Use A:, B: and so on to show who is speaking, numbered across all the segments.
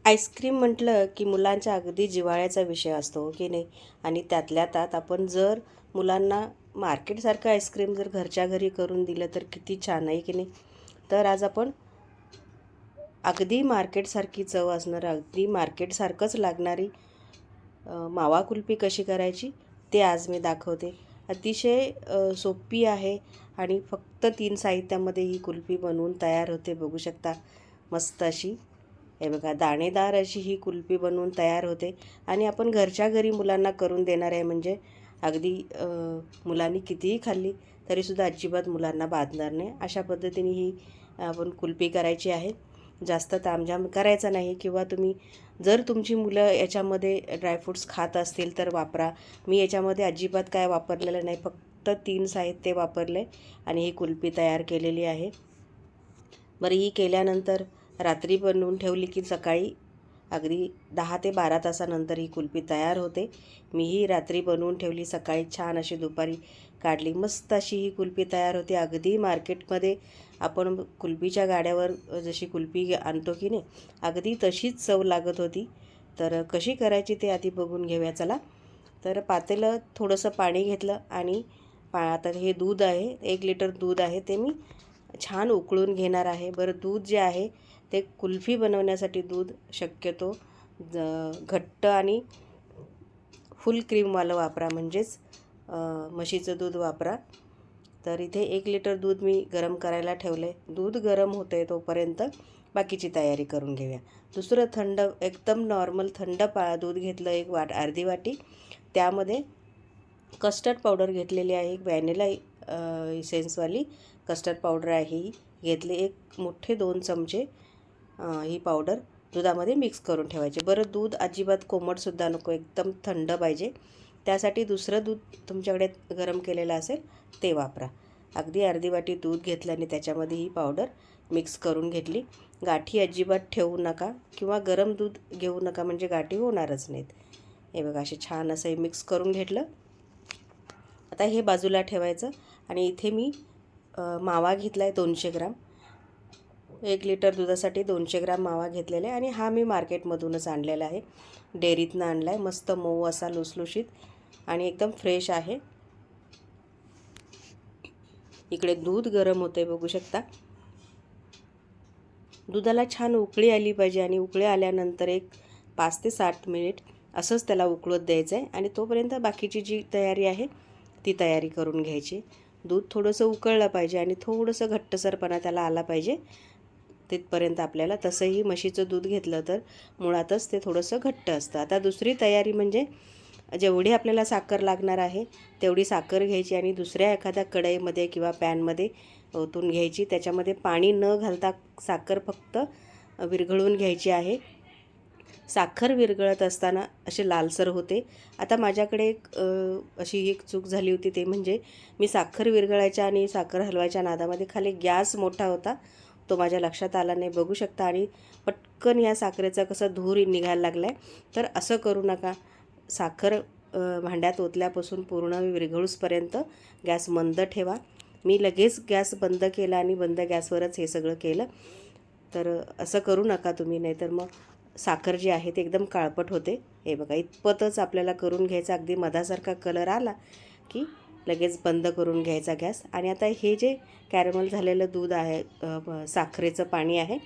A: Ice cream म्हटलं की मुलांच्या अगदी जिव्हाळ्याचा विषय असतो, हो की नाही? आणि त्यातल्या त्यात आपण जर मुलांना मार्केटसारखं आईस्क्रीम जर घरच्या घरी करून दिलं तर किती छान आहे की नाही? तर आज आपण अगदी मार्केटसारखी चव असणारं, अगदी मार्केटसारखंच लागणारी मावा कुल्फी कशी करायची ते आज मी दाखवते. अतिशय सोपी आहे आणि फक्त 3 साहित्यामध्ये ही कुल्फी बनवून तयार होते. बघू शकता मस्त अशी. हे बघा, दाणेदार अशी ही कुल्फी बनवून तयार होते आणि आपण घरच्या घरी मुलांना करून देणार आहे. म्हणजे अगदी मुलांनी कितीही खाल्ली तरीसुद्धा अजिबात मुलांना बाधणार नाही. अशा पद्धतीने ही आपण कुल्फी करायची आहे. जास्त तामझाम करायचा नाही. किंवा तुम्ही जर तुमची मुलं याच्यामध्ये ड्रायफ्रूट्स खात असतील तर वापरा. मी याच्यामध्ये अजिबात काय वापरलेलं नाही, फक्त 3 साहित्य वापरले आणि ही कुल्फी तयार केलेली आहे. बरं, ही केल्यानंतर रात्री बनवून ठेवली की सकाळी अगदी 10 ते 12 तासानंतर ही कुल्फी तयार होते. मी ही रात्री बनवून ठेवली, सकाळी छान अशी दुपारी काढली. मस्त अशी ही कुल्फी तयार होते. अगदी मार्केटमध्ये आपण कुल्फीच्या गाड्यावर जशी कुल्फी आणतो की नाही, अगदी तशीच चव लागत होती. तर कशी करायची ते आधी बघून घेऊया चला. तर पातेलं थोडंसं पाणी घेतलं आणि आता हे दूध आहे, 1 लिटर दूध आहे, ते मी छान उकळून घेणार आहे. बरं, दूध जे आहे ते कुल्फी बनवण्यासाठी दूध शक्यतो घट्ट आणि फुल क्रीमवालं वापरा, म्हणजेच म्हशीचं दूध वापरा. तर इथे 1 लिटर दूध मी गरम करायला ठेवलं आहे. दूध गरम होतं आहे तोपर्यंत बाकीची तयारी करून घेऊया. दुसरं थंड, एकदम नॉर्मल थंड दूध घेतलं, अर्धी वाटी. त्यामध्ये कस्टर्ड पावडर घेतलेली आहे, एक व्हॅनिला इसेन्सवाली कस्टर्ड पावडर आहे ही घेतली. 1 मोठे 2 चमचे ही पावडर दुधामध्ये मिक्स करून ठेवायचे. बरं, दूध अजिबात कोमटसुद्धा नको, एकदम थंड पाहिजे. त्यासाठी दुसरं दूध तुमच्याकडे गरम केलेलं असेल ते वापरा. अगदी अर्धी वाटी दूध घेतलं आणि त्याच्यामध्ये ही पावडर मिक्स करून घेतली. गाठी अजिबात ठेवू नका किंवा गरम दूध घेऊ नका, म्हणजे गाठी होणारच नाहीत. हे बघा, असे छान असं हे मिक्स करून घेतलं. आता हे बाजूला ठेवायचं आणि इथे मी मावा घेतला आहे 200 ग्राम. 1 लिटर दुधासाठी 200 ग्राम मावा घेतलेला आहे आणि हा मी मार्केटमधूनच आणलेला आहे, डेअरीतनं आणला आहे. मस्त मऊ असा लुसलुशीत आणि एकदम फ्रेश आहे. इकडे दूध गरम होते, बघू शकता. दुधाला छान उकळी आली पाहिजे आणि उकळी आल्यानंतर एक 5 ते 7 मिनिट असंच त्याला उकळत द्यायचं आहे आणि तोपर्यंत बाकीची जी तयारी आहे ती तयारी करून घ्यायची. दूध थोडंसं उकळलं पाहिजे आणि थोडंसं घट्टसरपणा त्याला आला पाहिजे तिथपर्यंत आपल्याला. तसंही म्हशीचं दूध घेतलं तर मुळातच ते थोडंसं घट्ट असतं. आता दुसरी तयारी म्हणजे जेवढी आपल्याला साखर लागणार आहे तेवढी साखर घ्यायची आणि दुसऱ्या एखाद्या कढईमध्ये किंवा पॅनमध्ये ओतून घ्यायची. त्याच्यामध्ये पाणी न घालता साखर फक्त विरघळवून घ्यायची आहे. साखर विरघळत असताना असे लालसर होते. आता माझ्याकडे एक चूक झाली होती, ते म्हणजे मी साखर विरघळायच्या आणि साखर हलवायच्या नादामध्ये खाली गॅस मोठा होता, तो माझ्या लक्षात आला नाही. बघू शकता. आणि पटकन या साखरेचा कसा धूर निघायला लागला आहे. तर असं करू नका. साखर भांड्यात ओतल्यापासून पूर्ण विरघळूसपर्यंत गॅस मंद ठेवा. मी लगेच गॅस बंद केला आणि बंद गॅसवरच हे सगळं केलं. तर असं करू नका तुम्ही, नाहीतर मग साखर जी आहे ती एकदम काळपट होते. हे बघा, इतपतच आपल्याला करून घ्यायचं. अगदी मधासारखा कलर आला की लगेच बंद करून घ्यायचा गॅस. आणि आता हे जे कॅरमल झालेलं दूध आहे, साखरेचं पाणी आहे,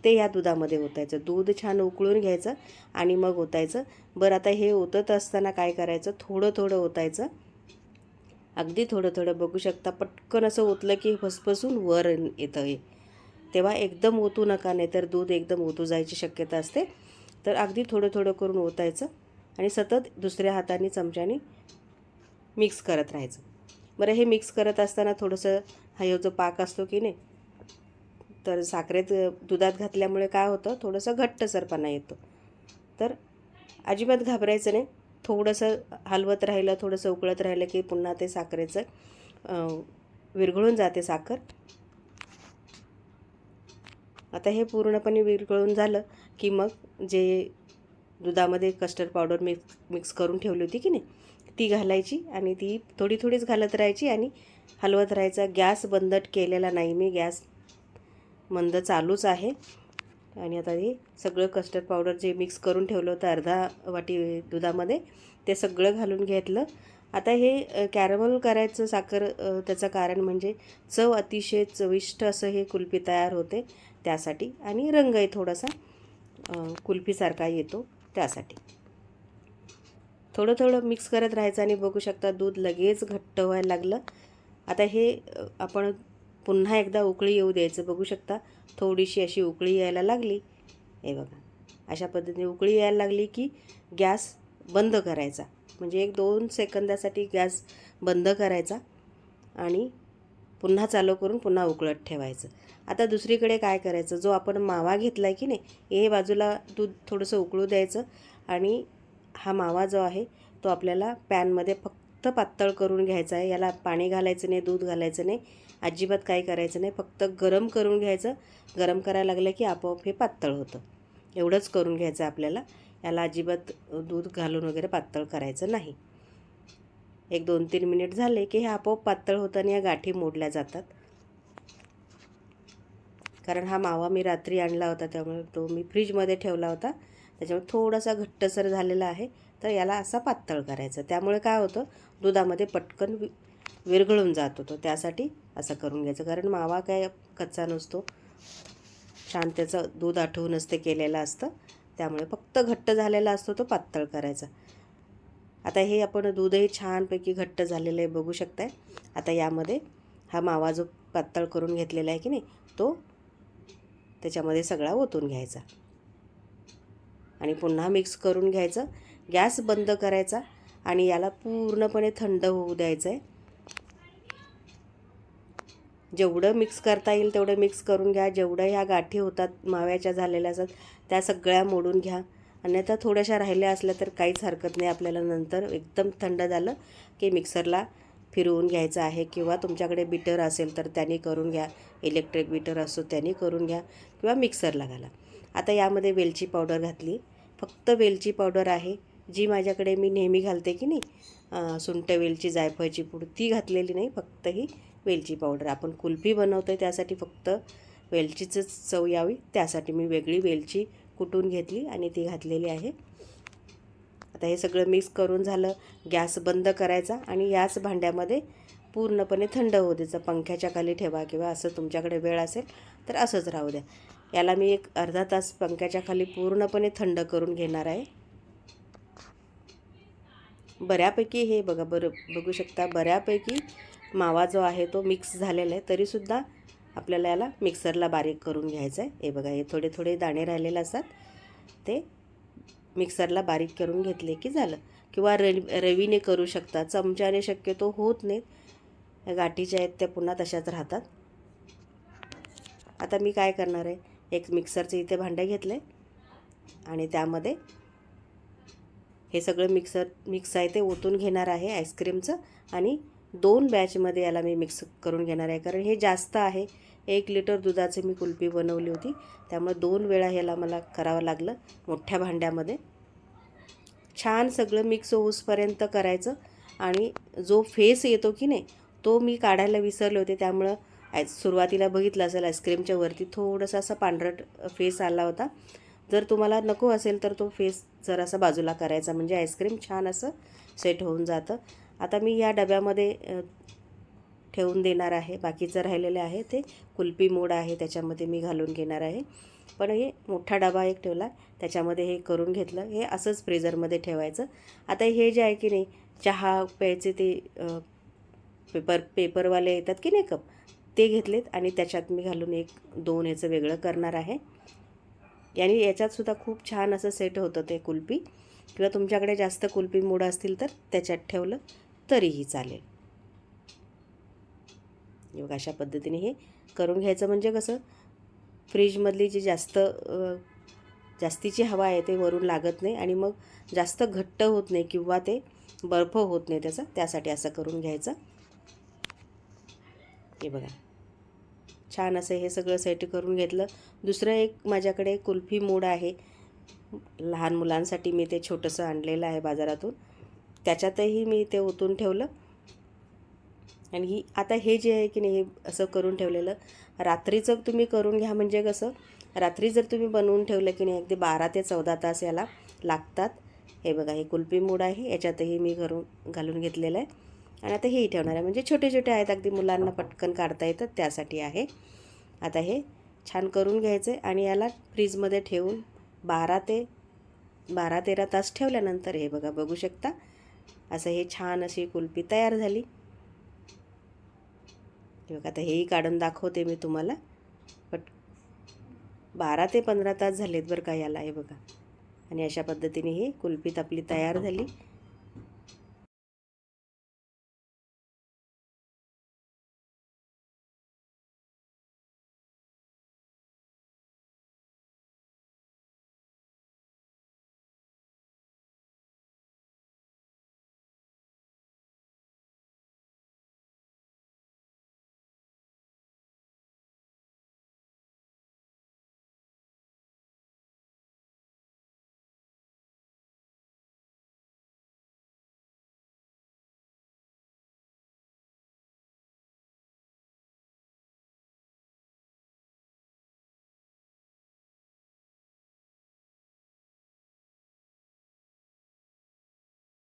A: ते या दुधामध्ये ओतायचं. दूध छान उकळून घ्यायचं आणि मग ओतायचं. बरं, आता हे ओतत असताना काय करायचं, थोडं थोडं ओतायचं, अगदी थोडं थोडं. बघू शकता, पटकन असं ओतलं की फसफसून वर येतं हे. तेव्हा एकदम ओतू नका, नाहीतर दूध एकदम ओतू जायची शक्यता असते. तर अगदी थोडं थोडं करून ओतायचं आणि सतत दुसऱ्या हाताने चमच्याने मिक्स करत राहायचं. बरं, हे मिक्स करत असताना थोडंसं हा जो पाक असतो की नाही, तर साखरेत दुधात घातल्यामुळे काय होतं, थोडंसं घट्टसरपणा येतो. तर अजिबात घाबरायचं नाही. थोडंसं हलवत राहिलं, थोडंसं उकळत राहिलं की पुन्हा ते साखरेचं विरघळून जाते साखर. आता हे पूर्णपणे विरघळून झालं की मग जे दुधामध्ये कस्टर्ड पावडर मिक्स करून ठेवली होती की नाही, ती घालायची आणि ती थोडी थोडीच घालत राहायची आणि हलवत राहायचा. गॅस बंद केलेला नाही मी, गॅस मंद चालूच आहे. आणि आता हे सगळं कस्टर्ड पावडर जे मिक्स करून ठेवलं होतं अर्धा वाटी दुधामध्ये ते सगळं घालून घेतलं. आता हे कॅरमल करायचं साखर त्याचं कारण म्हणजे चव अतिशय चविष्ट असं हे कुल्फी तयार होते त्यासाठी, आणि रंगही थोडासा कुल्फीसारखा येतो त्यासाठी. थोडं थोडं मिक्स करत राहायचं आणि बघू शकता दूध लगेच घट्ट व्हायला लागलं. आता हे आपण पुन्हा एकदा उकळी येऊ द्यायचं. बघू शकता थोडीशी अशी उकळी यायला लागली. हे बघा अशा पद्धतीने उकळी यायला लागली की गॅस बंद करायचा, म्हणजे 1-2 सेकंदासाठी गॅस बंद करायचा आणि पुन्हा चालू करून पुन्हा उकळत ठेवायचं. आता दुसरीकडे काय करायचं, जो आपण मावा घेतला आहे की नाही, हे बाजूला दूध थोडंसं उकळू द्यायचं आणि हा मावा जो आहे तो आपल्याला पॅनमध्ये फक्त पातळ करून घ्यायचा आहे. याला पाणी घालायचं नाही, दूध घालायचं नाही, अजिबात काही करायचं नाही. फक्त गरम करून घ्यायचं. गरम करायला लागलं की आपोआप हे पातळ होतं. एवढंच करून घ्यायचं आपल्याला. याला अजिबात दूध घालून वगैरे पातळ करायचं नाही. 1-2-3 मिनिट झाले की हे आपोआप पातळ होतं आणि या गाठी मोडल्या जातात. कारण हा मावा मी रात्री आणला होता, त्यामुळे तो मी फ्रीजमध्ये ठेवला होता, त्याच्यामुळे थोडासा घट्टसर झालेला आहे. तर याला असा पातळ करायचं. त्यामुळे काय होतं, दुधामध्ये पटकन विरघळून जात होतो, त्यासाठी असं करून घ्यायचं. कारण मावा काय कच्चा नसतो, छान त्याचं दूध आठवूनच ते केलेलं असतं, त्यामुळे फक्त घट्ट झालेला असतो तो पातळ करायचा. आता हे आपण दूधही छानपैकी घट्ट झालेलं आहे बघू शकताय. आता यामध्ये हा मावा जो पातळ करून घेतलेला आहे की नाही तो त्याच्यामध्ये सगळा ओतून घ्यायचा आणि पुन्हा मिक्स करून घ्यायचं. गॅस बंद करायचा आणि याला पूर्णपणे थंड होऊ द्यायचं आहे. जेवढं मिक्स करता येईल तेवढं मिक्स करून घ्या. जेवढं ह्या गाठी होतात माव्याच्या झालेल्या असतात त्या सगळ्या मोडून घ्या. आणि आता थोड्याशा राहिल्या असल्या तर काहीच हरकत नाही. आपल्याला नंतर एकदम थंड झालं की मिक्सरला फिरवून घ्यायचं आहे, किंवा तुमच्याकडे बीटर असेल तर त्यांनी करून घ्या. इलेक्ट्रिक बीटर असतो त्यांनी करून घ्या, किंवा मिक्सरला घाला. आता यामध्ये वेलची पावडर घातली. फक्त वेलची पावडर आहे जी माझ्याकडे मी नेहमी घालते की नाही, सुंठ वेलची जायफळची पूड ती घातलेली नाही, फक्त ही वेलची पावडर. आपण कुल्फी बनवतो आहे त्यासाठी फक्त वेलचीचंच चव यावी त्यासाठी मी वेगळी वेलची कुटून घेतली आणि ती घातलेली आहे. आता हे सगळं मिक्स करून झालं. गॅस बंद करायचा आणि याच भांड्यामध्ये पूर्णपणे थंड होऊ द्यायचं. पंख्याच्या खाली ठेवा किंवा असं तुमच्याकडे वेळ असेल तर असंच राहू द्या. याला मी एक अर्धा तास पंख्याच्या खाली पूर्णपणे थंड करून घेणार आहे. बऱ्यापैकी हे बघू शकता बऱ्यापैकी मावा जो आहे तो मिक्स झालेला आहे, तरीसुद्धा आपल्याला याला मिक्सरला बारीक करून घ्यायचं आहे. हे बघा हे थोडे थोडे दाणे राहिलेले असतात ते मिक्सरला बारीक करून घेतले की झालं, किंवा रवीने करू शकता. चमच्याने शक्यतो होत नाहीत, गाठीच्या आहेत त्या पुन्हा तशाच राहतात. आता मी काय करणार आहे, एक मिक्सरचं इथे भांडं घेतलं आहे आणि त्यामध्ये हे सगळं मिक्स आहे ते ओतून घेणार आहे आईस्क्रीमचं, आणि 2 बॅचमध्ये याला मी मिक्स करून घेणार आहे. कारण हे जास्त आहे, 1 लिटर दुधाची मी कुल्फी बनवली होती, त्यामुळे 2 वेळा ह्याला मला करावं लागलं मोठ्या भांड्यामध्ये. छान सगळं मिक्स होऊसपर्यंत करायचं. आणि जो फेस येतो की नाही तो मी काढायला विसरले होते, त्यामुळं सुरुवातीला बघितलं असेल आईस्क्रीमच्या वरती थोडासा असा पांढरट फेस आला होता. जर तुम्हाला नको असेल तर तो फेस जरासा बाजूला करायचा, म्हणजे आईस्क्रीम छान असं सेट होऊन जातं. आता मी या डब्यामध्ये ठेवून देणार आहे. बाकीचं राहिलेले आहे ते कुल्फी मोड आहे त्याच्यामध्ये मी घालून घेणार आहे. पण हे मोठा डबा एक ठेवला त्याच्यामध्ये हे करून घेतलं. हे असंच फ्रीझरमध्ये ठेवायचं. आता हे जे आहे की नाही चहा प्यायचे ते पेपरवाले येतात की नाही कप, ते घेतलेत आणि त्याच्यात मी घालून 1-2 ह्याचं वेगळं करणार आहे. याने याच्यातसुद्धा खूप छान असं सेट होतं ते कुल्फी, किंवा तुमच्याकडे जास्त कुल्फी मोड असतील तर त्याच्यात ठेवलं तरीही चालेल. बघा अशा पद्धतीने हे करून घ्यायचं, म्हणजे कसं फ्रीजमधली जी जास्तीची हवा आहे ते वरून लागत नाही आणि मग जास्त घट्ट होत नाही किंवा ते बर्फ होत नाही त्यासाठी असं करून घ्यायचं. हे बघा छान असं हे सगळं सेट करून घेतलं. दुसरं एक माझ्याकडे कुल्फी मोड आहे, लहान मुलांसाठी मी ते छोटंसं आणलेलं आहे बाजारातून, त्याच्यातही मी ते ओतून ठेवलं. आणि आता हे जे आहे की नाही हे असं करून ठेवलेलं रात्रीचं तुम्ही करून घ्या, म्हणजे कसं रात्री जर तुम्ही बनवून ठेवलं की नाही अगदी 12 ते 14 तास याला लागतात. हे बघा, हे कुल्फी मूड आहे, याच्यातही मी घालून घेतलेलं आहे. आणि आता हेही ठेवणार आहे, म्हणजे छोटे छोटे आहेत, अगदी मुलांना पटकन काढता येतात त्यासाठी आहे. आता हे छान करून घ्यायचं आहे आणि याला फ्रीजमध्ये ठेवून 12-13 तास ठेवल्यानंतर हे बघा, बघू शकता असं हे छान अशी कुल्फी तयार झाली. हे बघा, आता हेही काढून दाखवते मी तुम्हाला. 12 ते 15 तास झालेत बरं का याला. हे बघा, आणि अशा पद्धतीने ही कुल्फी आपली तयार झाली.